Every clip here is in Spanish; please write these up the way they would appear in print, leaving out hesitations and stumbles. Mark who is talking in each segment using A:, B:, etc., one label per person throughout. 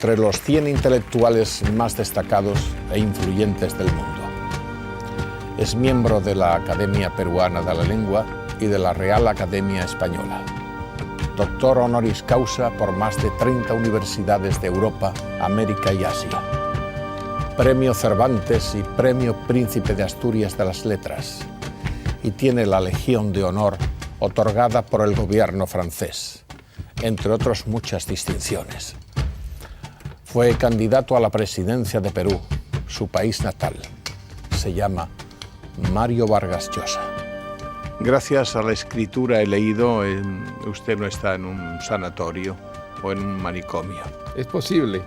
A: Entre los 100 intelectuales más destacados e influyentes del mundo. Es miembro de la Academia Peruana de la Lengua y de la Real Academia Española. Doctor honoris causa por más de 30 universidades de Europa, América y Asia. Premio Cervantes y Premio Príncipe de Asturias de las Letras. Y tiene la Legión de Honor otorgada por el gobierno francés, entre otras muchas distinciones. Fue candidato a la presidencia de Perú, su país natal. Se llama Mario Vargas Llosa. Gracias a la escritura he leído, usted no está en un sanatorio o en un manicomio.
B: Es posible.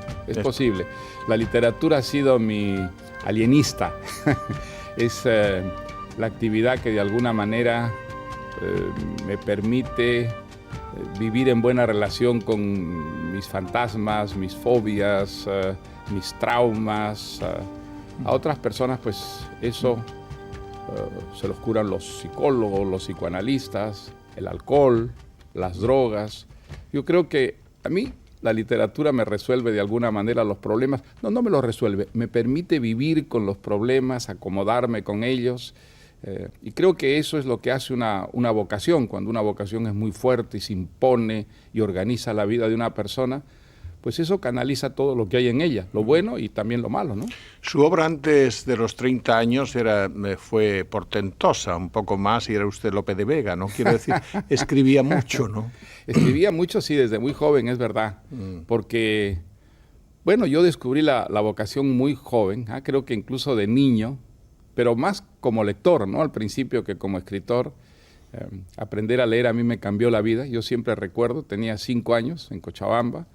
B: La literatura ha sido mi alienista. Es la actividad que de alguna manera me permite vivir en buena relación con mis fantasmas, mis fobias, mis traumas. A otras personas, pues eso se los curan los psicólogos, los psicoanalistas, el alcohol, las drogas. Yo creo que a mí la literatura me resuelve de alguna manera los problemas. No me los resuelve, me permite vivir con los problemas, acomodarme con ellos. Y creo que eso es lo que hace una vocación. Cuando una vocación es muy fuerte y se impone y organiza la vida de una persona, pues eso canaliza todo lo que hay en ella, lo bueno y también lo malo, ¿no?
A: Su obra antes de los 30 años fue portentosa, un poco más, y era usted Lope de Vega, ¿no? Quiero decir, escribía mucho, ¿no?
B: Escribía mucho, sí, desde muy joven, es verdad, porque, bueno, yo descubrí la vocación muy joven, creo que incluso de niño, pero más como lector, ¿no? Al principio que como escritor. Aprender a leer a mí me cambió la vida. Yo siempre recuerdo, tenía 5 años en Cochabamba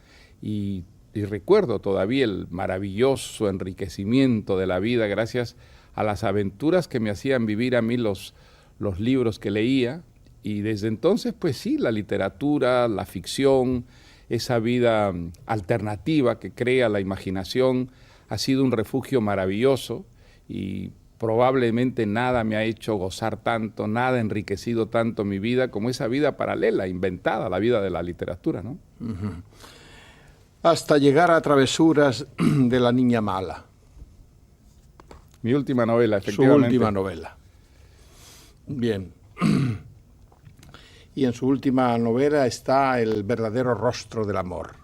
B: y recuerdo todavía el maravilloso enriquecimiento de la vida gracias a las aventuras que me hacían vivir a mí los libros que leía. Y desde entonces, pues sí, la literatura, la ficción, esa vida alternativa que crea la imaginación ha sido un refugio maravilloso y probablemente nada me ha hecho gozar tanto, nada ha enriquecido tanto mi vida como esa vida paralela, inventada, la vida de la literatura, ¿no?
A: Hasta llegar a Travesuras de la Niña Mala.
B: Mi última novela, efectivamente.
A: Su última novela. Bien. Y en su última novela está El verdadero rostro del amor.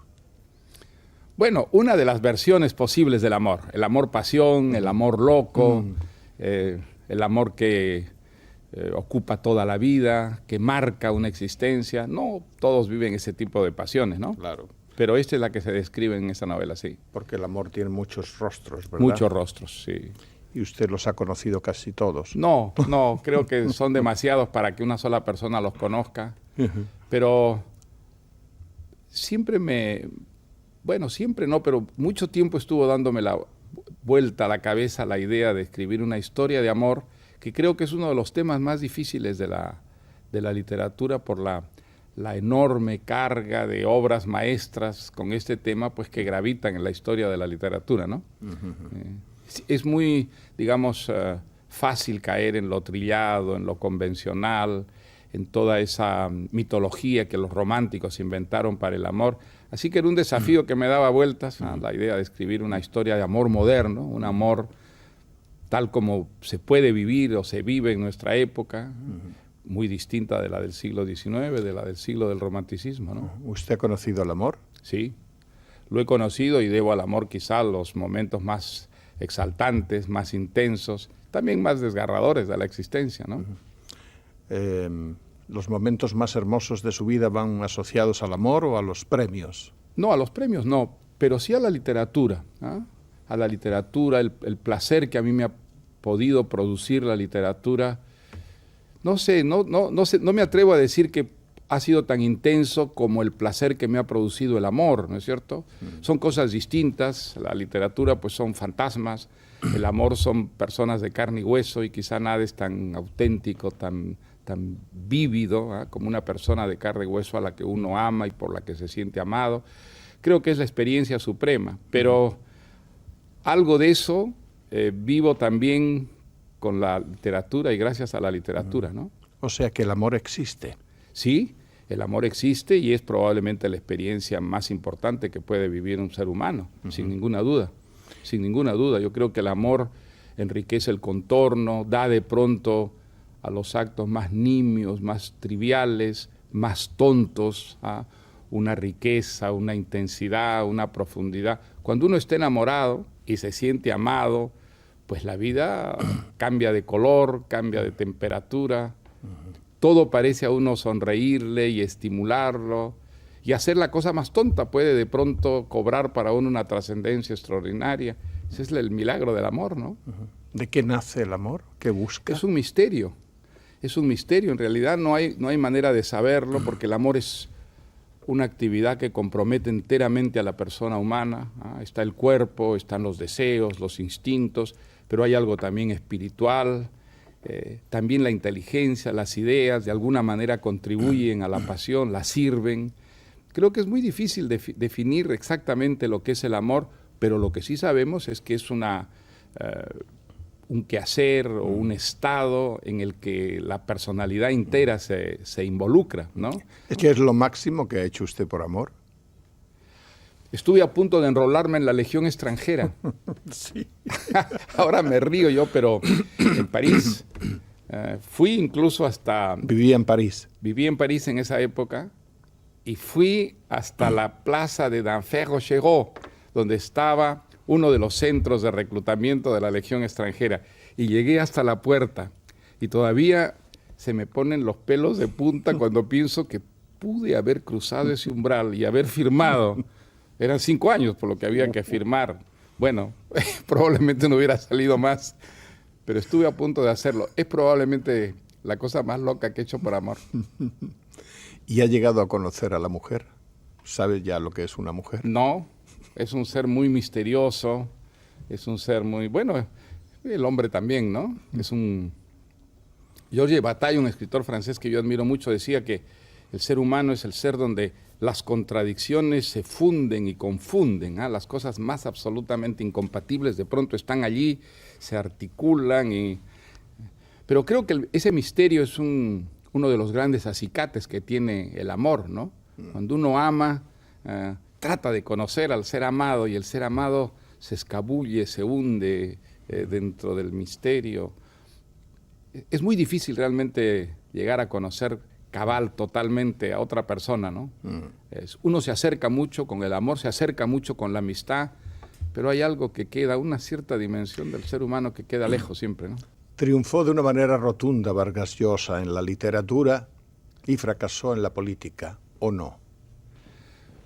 B: Bueno, una de las versiones posibles del amor. El amor-pasión, el amor loco, el amor que ocupa toda la vida, que marca una existencia. No todos viven ese tipo de pasiones, ¿no?
A: Claro.
B: Pero esta es la que se describe en esa novela, sí.
A: Porque el amor tiene muchos rostros, ¿verdad?
B: Muchos rostros, sí.
A: Y usted los ha conocido casi todos.
B: No, creo que son demasiados para que una sola persona los conozca. Pero siempre pero mucho tiempo estuvo dándome la vuelta a la cabeza la idea de escribir una historia de amor, que creo que es uno de los temas más difíciles de la literatura por la enorme carga de obras maestras con este tema, pues que gravitan en la historia de la literatura, ¿no? Es muy, digamos, fácil caer en lo trillado, en lo convencional, en toda esa mitología que los románticos inventaron para el amor. Así que era un desafío que me daba vueltas a la idea de escribir una historia de amor moderno, un amor tal como se puede vivir o se vive en nuestra época, muy distinta de la del siglo XIX, de la del siglo del romanticismo, ¿no?
A: ¿Usted ha conocido el amor?
B: Sí, lo he conocido y debo al amor quizá los momentos más exaltantes, más intensos, también más desgarradores de la existencia, ¿no?
A: ¿Los momentos más hermosos de su vida van asociados al amor o a los premios?
B: No, a los premios no, pero sí a la literatura, ¿ah? A la literatura, el placer que a mí me ha podido producir la literatura. No sé, no me atrevo a decir que ha sido tan intenso como el placer que me ha producido el amor, ¿no es cierto? Son cosas distintas. La literatura pues son fantasmas, el amor son personas de carne y hueso y quizá nada es tan auténtico, tan vívido, como una persona de carne y hueso a la que uno ama y por la que se siente amado. Creo que es la experiencia suprema, pero algo de eso vivo también con la literatura y gracias a la literatura, ¿no?
A: O sea que el amor existe.
B: Sí, El amor existe y es probablemente la experiencia más importante que puede vivir un ser humano, sin ninguna duda. Sin ninguna duda, yo creo que el amor enriquece el contorno, da de pronto a los actos más nimios, más triviales, más tontos, una riqueza, una intensidad, una profundidad. Cuando uno está enamorado y se siente amado, pues la vida cambia de color, cambia de temperatura, todo parece a uno sonreírle y estimularlo, y hacer la cosa más tonta puede de pronto cobrar para uno una trascendencia extraordinaria. Ese es el milagro del amor, ¿no?
A: ¿De qué nace el amor? ¿Qué busca?
B: Es un misterio, en realidad no hay manera de saberlo, porque el amor es una actividad que compromete enteramente a la persona humana. Está el cuerpo, están los deseos, los instintos, pero hay algo también espiritual, también la inteligencia, las ideas, de alguna manera contribuyen a la pasión, la sirven. Creo que es muy difícil definir exactamente lo que es el amor, pero lo que sí sabemos es que es un quehacer o un estado en el que la personalidad entera se involucra, ¿no?
A: ¿Qué es lo máximo que ha hecho usted por amor?
B: Estuve a punto de enrolarme en la Legión extranjera.
A: Sí.
B: Ahora me río yo, pero en París fui incluso hasta...
A: Vivía en París.
B: Viví en París en esa época y fui hasta la plaza de Denfert-Rochereau, donde estaba uno de los centros de reclutamiento de la Legión extranjera, y llegué hasta la puerta y todavía se me ponen los pelos de punta cuando pienso que pude haber cruzado ese umbral y haber firmado. Eran 5 años por lo que había que firmar. Bueno, probablemente no hubiera salido más, pero estuve a punto de hacerlo. Es probablemente la cosa más loca que he hecho por amor.
A: ¿Y ha llegado a conocer a la mujer? ¿Sabe ya lo que es una mujer?
B: No, es un ser muy misterioso, es un ser muy... Bueno, el hombre también, ¿no? Es un... Georges Bataille, un escritor francés que yo admiro mucho, decía que el ser humano es el ser donde las contradicciones se funden y confunden, las cosas más absolutamente incompatibles de pronto están allí, se articulan y... Pero creo que ese misterio es uno de los grandes acicates que tiene el amor, ¿no? Cuando uno ama, trata de conocer al ser amado y el ser amado se escabulle, se hunde dentro del misterio. Es muy difícil realmente llegar a conocer cabal totalmente a otra persona, ¿no? Uno se acerca mucho con el amor, se acerca mucho con la amistad, pero hay algo que queda, una cierta dimensión del ser humano que queda lejos siempre, ¿no?
A: Triunfó de una manera rotunda Vargas Llosa en la literatura y fracasó en la política, ¿o no?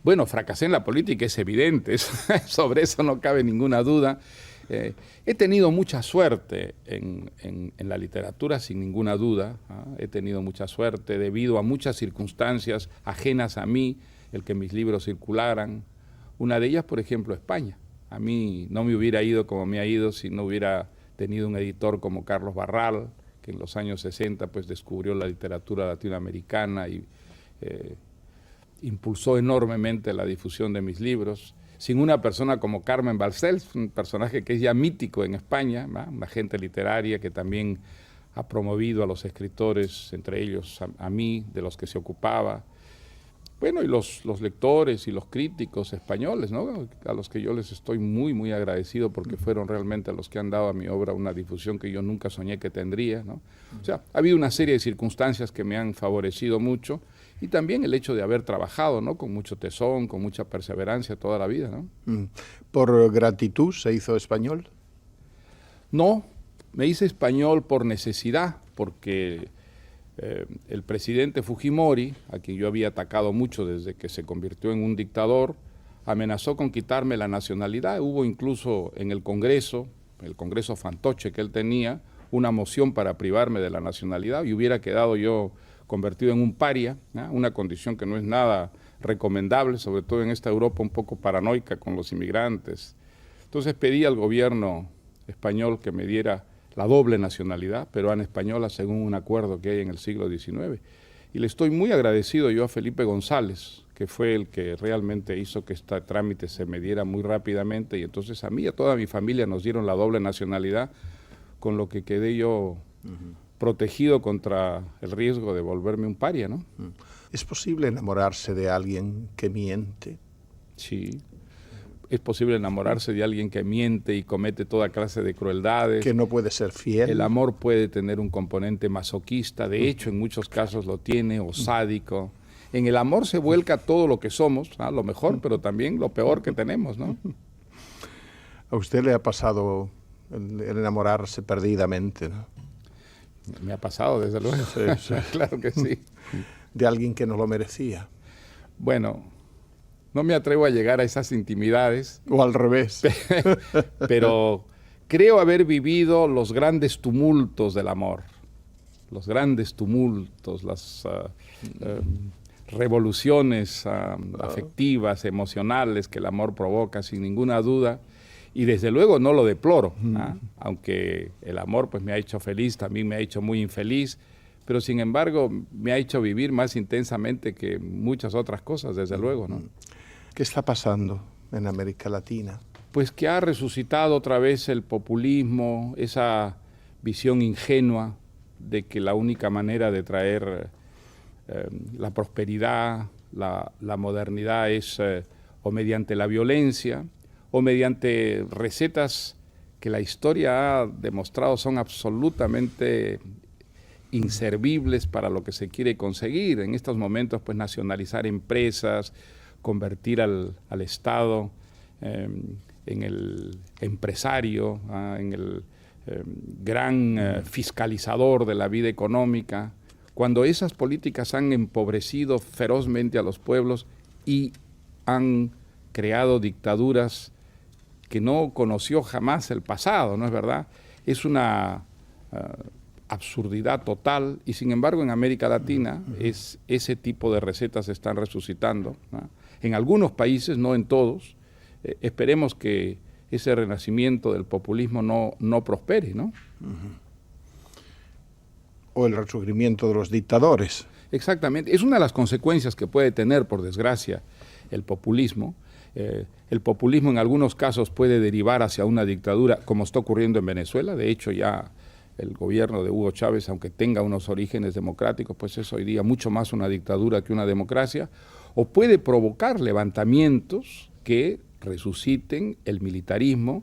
B: Bueno, fracasé en la política, es evidente, sobre eso no cabe ninguna duda. He tenido mucha suerte en la literatura, sin ninguna duda. He tenido mucha suerte debido a muchas circunstancias ajenas a mí, el que mis libros circularan. Una de ellas, por ejemplo, España. A mí no me hubiera ido como me ha ido si no hubiera tenido un editor como Carlos Barral, que en los años 60 pues, descubrió la literatura latinoamericana y impulsó enormemente la difusión de mis libros. Sin una persona como Carmen Balcells, un personaje que es ya mítico en España, ¿no? Una agente literaria que también ha promovido a los escritores, entre ellos a mí, de los que se ocupaba. Bueno, y los lectores y los críticos españoles, ¿no? A los que yo les estoy muy, muy agradecido porque fueron realmente los que han dado a mi obra una difusión que yo nunca soñé que tendría, ¿no? O sea, ha habido una serie de circunstancias que me han favorecido mucho y también el hecho de haber trabajado, ¿no? Con mucho tesón, con mucha perseverancia toda la vida, ¿no?
A: ¿Por gratitud se hizo español?
B: No, me hice español por necesidad, porque el presidente Fujimori, a quien yo había atacado mucho desde que se convirtió en un dictador, amenazó con quitarme la nacionalidad. Hubo incluso en el Congreso fantoche que él tenía, una moción para privarme de la nacionalidad y hubiera quedado yo convertido en un paria, ¿no? Una condición que no es nada recomendable, sobre todo en esta Europa un poco paranoica con los inmigrantes. Entonces pedí al gobierno español que me diera la doble nacionalidad peruana-española según un acuerdo que hay en el siglo XIX. Y le estoy muy agradecido yo a Felipe González, que fue el que realmente hizo que este trámite se me diera muy rápidamente, y entonces a mí y a toda mi familia nos dieron la doble nacionalidad, con lo que quedé yo protegido contra el riesgo de volverme un paria, ¿no?
A: ¿Es posible enamorarse de alguien que miente?
B: Sí. Es posible enamorarse de alguien que miente y comete toda clase de crueldades.
A: Que no puede ser fiel.
B: El amor puede tener un componente masoquista, de hecho en muchos casos lo tiene, o sádico. En el amor se vuelca todo lo que somos, lo mejor, pero también lo peor que tenemos, ¿no?
A: ¿A usted le ha pasado el enamorarse perdidamente, ¿no?
B: Me ha pasado, desde luego.
A: Sí, sí.
B: Claro que sí.
A: De alguien que no lo merecía.
B: Bueno, no me atrevo a llegar a esas intimidades.
A: O al revés.
B: Pero creo haber vivido los grandes tumultos del amor. Los grandes tumultos, las revoluciones afectivas, emocionales que el amor provoca, sin ninguna duda. Y desde luego no lo deploro, aunque el amor pues me ha hecho feliz, también me ha hecho muy infeliz, pero sin embargo me ha hecho vivir más intensamente que muchas otras cosas, desde luego, ¿no?
A: ¿Qué está pasando en América Latina?
B: Pues que ha resucitado otra vez el populismo, esa visión ingenua de que la única manera de traer la prosperidad, la modernidad es o mediante la violencia, o mediante recetas que la historia ha demostrado son absolutamente inservibles para lo que se quiere conseguir. En estos momentos, pues nacionalizar empresas, convertir al Estado en el empresario, en el gran fiscalizador de la vida económica, cuando esas políticas han empobrecido ferozmente a los pueblos y han creado dictaduras que no conoció jamás el pasado, ¿no es verdad? Es una absurdidad total, y sin embargo en América Latina ese tipo de recetas están resucitando, ¿no? En algunos países, no en todos. Esperemos que ese renacimiento del populismo no prospere, ¿no?
A: O el resurgimiento de los dictadores.
B: Exactamente. Es una de las consecuencias que puede tener, por desgracia, el populismo. El populismo en algunos casos puede derivar hacia una dictadura, como está ocurriendo en Venezuela. De hecho, ya el gobierno de Hugo Chávez, aunque tenga unos orígenes democráticos, pues es hoy día mucho más una dictadura que una democracia. O puede provocar levantamientos que resuciten el militarismo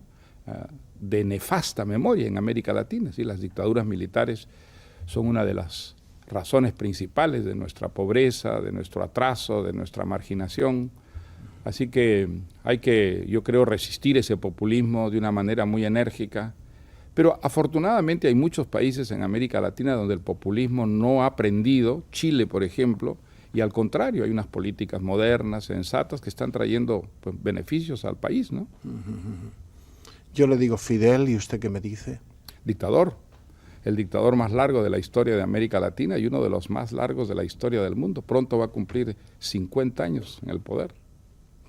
B: de nefasta memoria en América Latina. ¿Sí? Las dictaduras militares son una de las razones principales de nuestra pobreza, de nuestro atraso, de nuestra marginación. Así que hay que, yo creo, resistir ese populismo de una manera muy enérgica. Pero afortunadamente hay muchos países en América Latina donde el populismo no ha aprendido, Chile, por ejemplo, y al contrario, hay unas políticas modernas, sensatas, que están trayendo pues, beneficios al país, ¿no?
A: Yo le digo Fidel, ¿y usted qué me dice?
B: Dictador. El dictador más largo de la historia de América Latina y uno de los más largos de la historia del mundo. Pronto va a cumplir 50 años en el poder.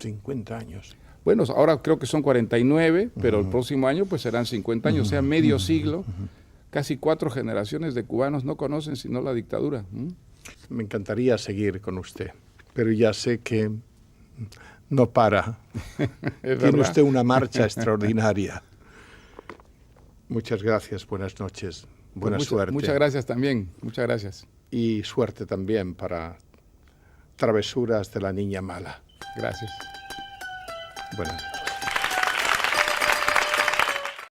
A: 50 años.
B: Bueno, ahora creo que son 49, pero el próximo año pues serán 50 años, o sea, medio siglo. Casi 4 generaciones de cubanos no conocen sino la dictadura.
A: Me encantaría seguir con usted, pero ya sé que no para. Tiene usted una marcha extraordinaria. Muchas gracias, buenas noches, buena suerte.
B: Muchas gracias también, muchas gracias.
A: Y suerte también para Travesuras de la Niña Mala.
B: Gracias.
A: Buenas noches.